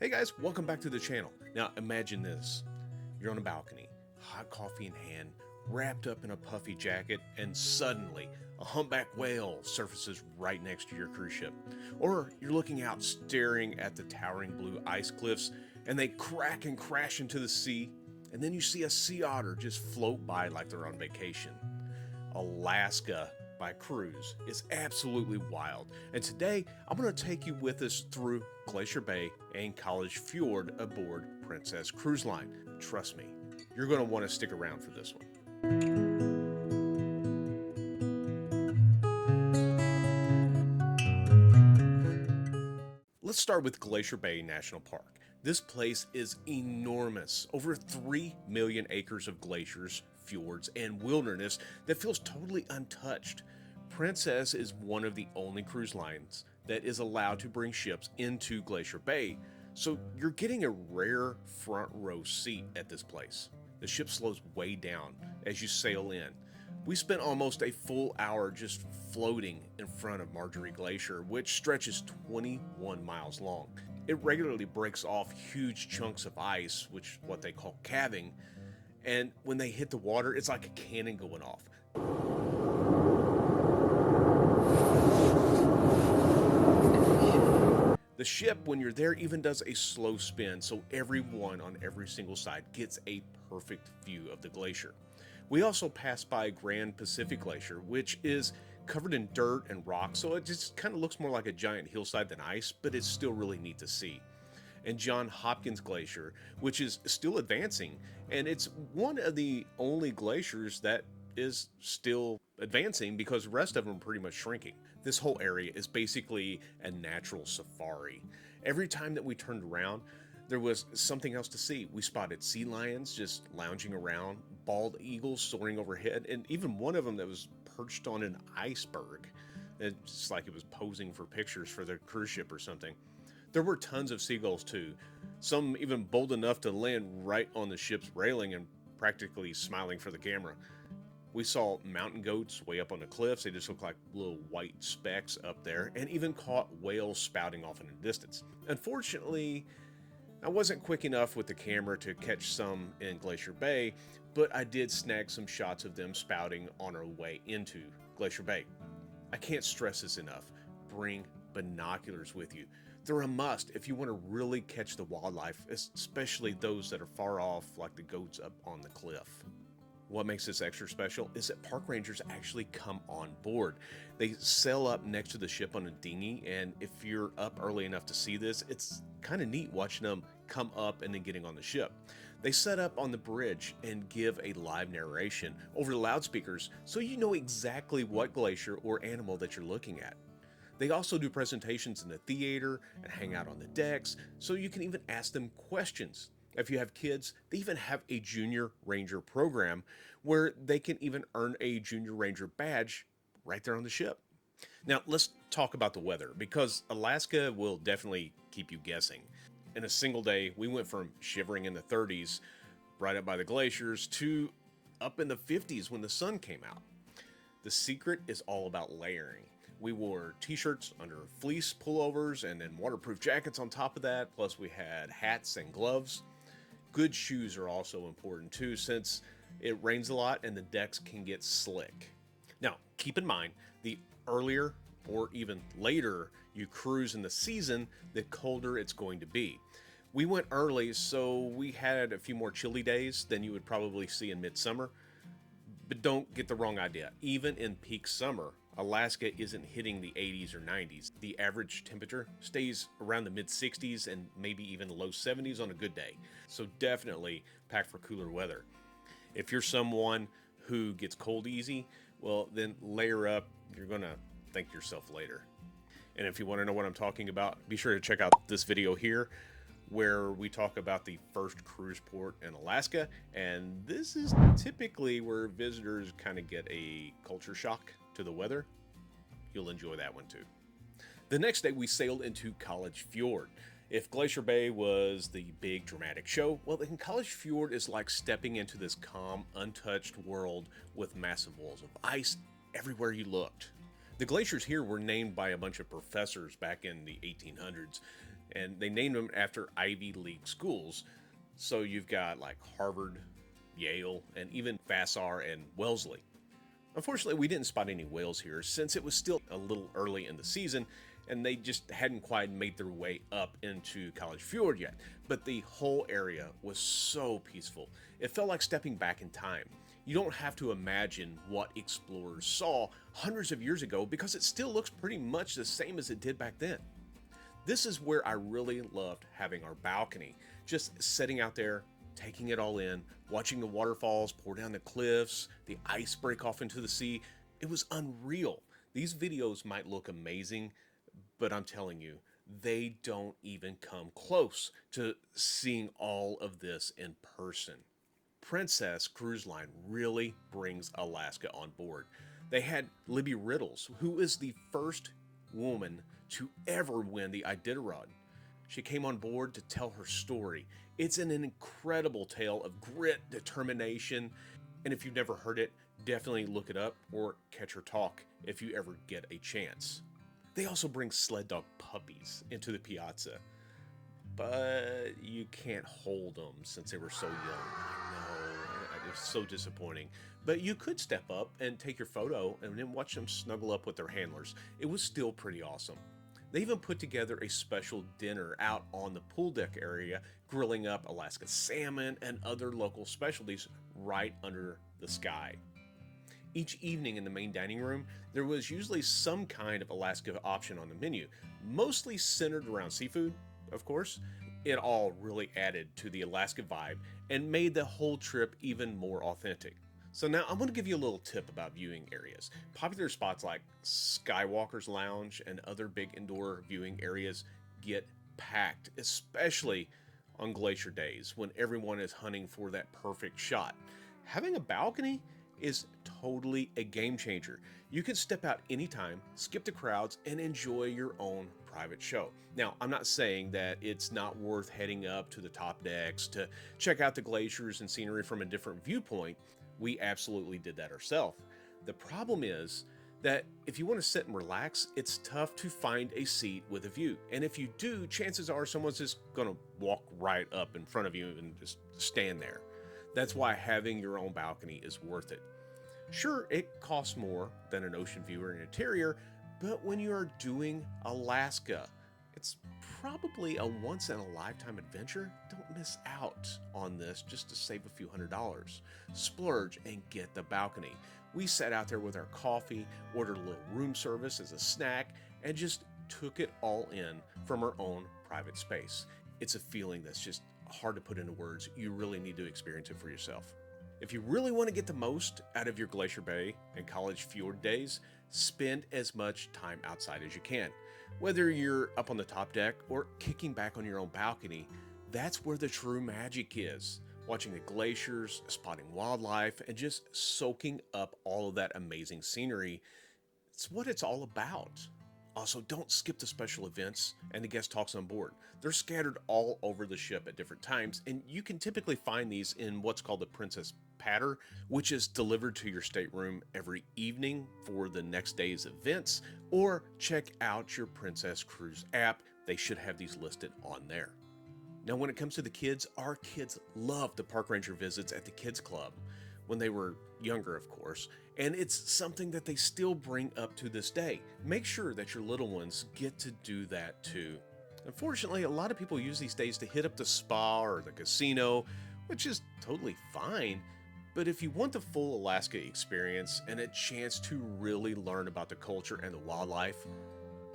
Hey guys, welcome back to the channel. Now imagine this. You're on a balcony, hot coffee in hand, wrapped up in a puffy jacket, and suddenly a humpback whale surfaces right next to your cruise ship. Or you're looking out staring at the towering blue ice cliffs and they crack and crash into the sea, and then you see a sea otter just float by like they're on vacation. Alaska by cruise is absolutely wild, and today I'm going to take you with us through Glacier Bay and College Fjord aboard Princess Cruise Line. Trust me, you're going to want to stick around for this one. Let's start with Glacier Bay National Park. This place is enormous, over 3 million acres of glaciers, fjords, and wilderness that feels totally untouched. Princess is one of the only cruise lines that is allowed to bring ships into Glacier Bay, so you're getting a rare front row seat at this place. The ship slows way down as you sail in. We spent almost a full hour just floating in front of Margerie Glacier, which stretches 21 miles long. It regularly breaks off huge chunks of ice, which is what they call calving, and when they hit the water, it's like a cannon going off. The ship, when you're there, even does a slow spin, so everyone on every single side gets a perfect view of the glacier. We also passed by Grand Pacific Glacier, which is covered in dirt and rock, so it just kind of looks more like a giant hillside than ice, but it's still really neat to see. And John Hopkins Glacier, which is still advancing, and it's one of the only glaciers that is still advancing because the rest of them are pretty much shrinking. This whole area is basically a natural safari. Every time that we turned around, there was something else to see. We spotted sea lions just lounging around, bald eagles soaring overhead, and even one of them that was perched on an iceberg. It's like it was posing for pictures for their cruise ship or something. There were tons of seagulls too, some even bold enough to land right on the ship's railing and practically smiling for the camera. We saw mountain goats way up on the cliffs. They just looked like little white specks up there, and even caught whales spouting off in the distance. Unfortunately, I wasn't quick enough with the camera to catch some in Glacier Bay, but I did snag some shots of them spouting on our way into Glacier Bay. I can't stress this enough. Bring binoculars with you. They're a must if you want to really catch the wildlife, especially those that are far off, like the goats up on the cliff. What makes this extra special is that park rangers actually come on board. They sail up next to the ship on a dinghy, and if you're up early enough to see this, it's kind of neat watching them come up and then getting on the ship. They set up on the bridge and give a live narration over the loudspeakers so you know exactly what glacier or animal that you're looking at. They also do presentations in the theater and hang out on the decks, so you can even ask them questions. If you have kids, they even have a Junior Ranger program where they can even earn a Junior Ranger badge right there on the ship. Now, let's talk about the weather, because Alaska will definitely keep you guessing. In a single day, we went from shivering in the 30s, right up by the glaciers, to up in the 50s when the sun came out. The secret is all about layering. We wore t-shirts under fleece pullovers and then waterproof jackets on top of that, plus we had hats and gloves. Good shoes are also important too, since it rains a lot and the decks can get slick. Now, keep in mind, the earlier or even later you cruise in the season, the colder it's going to be. We went early, so we had a few more chilly days than you would probably see in midsummer. But don't get the wrong idea. Even in peak summer, Alaska isn't hitting the 80s or 90s. The average temperature stays around the mid 60s and maybe even low 70s on a good day. So definitely pack for cooler weather. If you're someone who gets cold easy, well, then layer up. You're gonna thank yourself later. And if you want to know what I'm talking about, be sure to check out this video here, where we talk about the first cruise port in Alaska, and this is typically where visitors kind of get a culture shock to the weather. You'll enjoy that one too. The next day we sailed into College Fjord. If Glacier Bay was the big dramatic show, well, then College Fjord is like stepping into this calm, untouched world with massive walls of ice everywhere you looked. The glaciers here were named by a bunch of professors back in the 1800s, and they named them after Ivy League schools. So you've got like Harvard, Yale, and even Vassar and Wellesley. Unfortunately, we didn't spot any whales here since it was still a little early in the season and they just hadn't quite made their way up into College Fjord yet. But the whole area was so peaceful. It felt like stepping back in time. You don't have to imagine what explorers saw hundreds of years ago because it still looks pretty much the same as it did back then. This is where I really loved having our balcony, just sitting out there, taking it all in, watching the waterfalls pour down the cliffs, the ice break off into the sea. It was unreal. These videos might look amazing, but I'm telling you, they don't even come close to seeing all of this in person. Princess Cruise Line really brings Alaska on board. They had Libby Riddles, who is the first woman to ever win the Iditarod. She came on board to tell her story. It's an incredible tale of grit, determination, and if you've never heard it, definitely look it up or catch her talk if you ever get a chance. They also bring sled dog puppies into the piazza, but you can't hold them since they were so young. I know, it's so disappointing. But you could step up and take your photo and then watch them snuggle up with their handlers. It was still pretty awesome. They even put together a special dinner out on the pool deck area, grilling up Alaska salmon and other local specialties right under the sky. Each evening in the main dining room, there was usually some kind of Alaska option on the menu, mostly centered around seafood, of course. It all really added to the Alaska vibe and made the whole trip even more authentic. So now I'm going to give you a little tip about viewing areas. Popular spots like Skywalker's Lounge and other big indoor viewing areas get packed, especially on glacier days when everyone is hunting for that perfect shot. Having a balcony is totally a game changer. You can step out anytime, skip the crowds, and enjoy your own private show. Now, I'm not saying that it's not worth heading up to the top decks to check out the glaciers and scenery from a different viewpoint. We absolutely did that ourselves. The problem is that if you want to sit and relax, it's tough to find a seat with a view. And if you do, chances are someone's just going to walk right up in front of you and just stand there. That's why having your own balcony is worth it. Sure, it costs more than an ocean view or an interior, but when you are doing Alaska, it's probably a once-in-a-lifetime adventure. Don't miss out on this just to save a few $100s. Splurge and get the balcony. We sat out there with our coffee, ordered a little room service as a snack, and just took it all in from our own private space. It's a feeling that's just hard to put into words. You really need to experience it for yourself. If you really want to get the most out of your Glacier Bay and College Fjord days, spend as much time outside as you can. Whether you're up on the top deck or kicking back on your own balcony, that's where the true magic is. Watching the glaciers, spotting wildlife, and just soaking up all of that amazing scenery. It's what it's all about. Also, don't skip the special events and the guest talks on board. They're scattered all over the ship at different times, and you can typically find these in what's called the Princess Patter, which is delivered to your stateroom every evening for the next day's events, or check out your Princess Cruise app. They should have these listed on there. Now, when it comes to the kids, our kids love the park ranger visits at the kids club when they were younger, of course, and it's something that they still bring up to this day. Make sure that your little ones get to do that too. Unfortunately, a lot of people use these days to hit up the spa or the casino, which is totally fine. But if you want the full Alaska experience and a chance to really learn about the culture and the wildlife,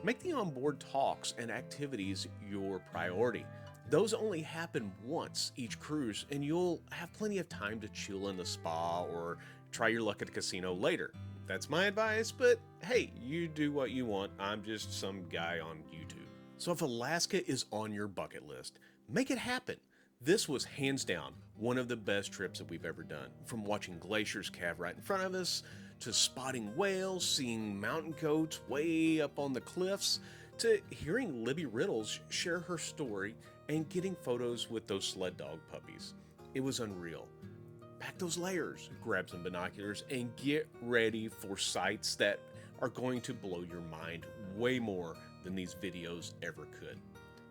make the onboard talks and activities your priority. Those only happen once each cruise, and you'll have plenty of time to chill in the spa or try your luck at a casino later. That's my advice, but hey, you do what you want. I'm just some guy on YouTube. So if Alaska is on your bucket list, make it happen. This was hands down one of the best trips that we've ever done. From watching glaciers calve right in front of us, to spotting whales, seeing mountain goats way up on the cliffs, to hearing Libby Riddles share her story and getting photos with those sled dog puppies. It was unreal. Pack those layers, grab some binoculars, and get ready for sights that are going to blow your mind way more than these videos ever could.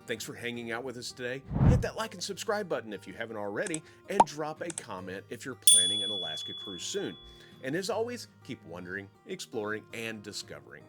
Thanks for hanging out with us today. Hit that like and subscribe button if you haven't already, and drop a comment if you're planning an Alaska cruise soon. And as always, keep wondering, exploring, and discovering.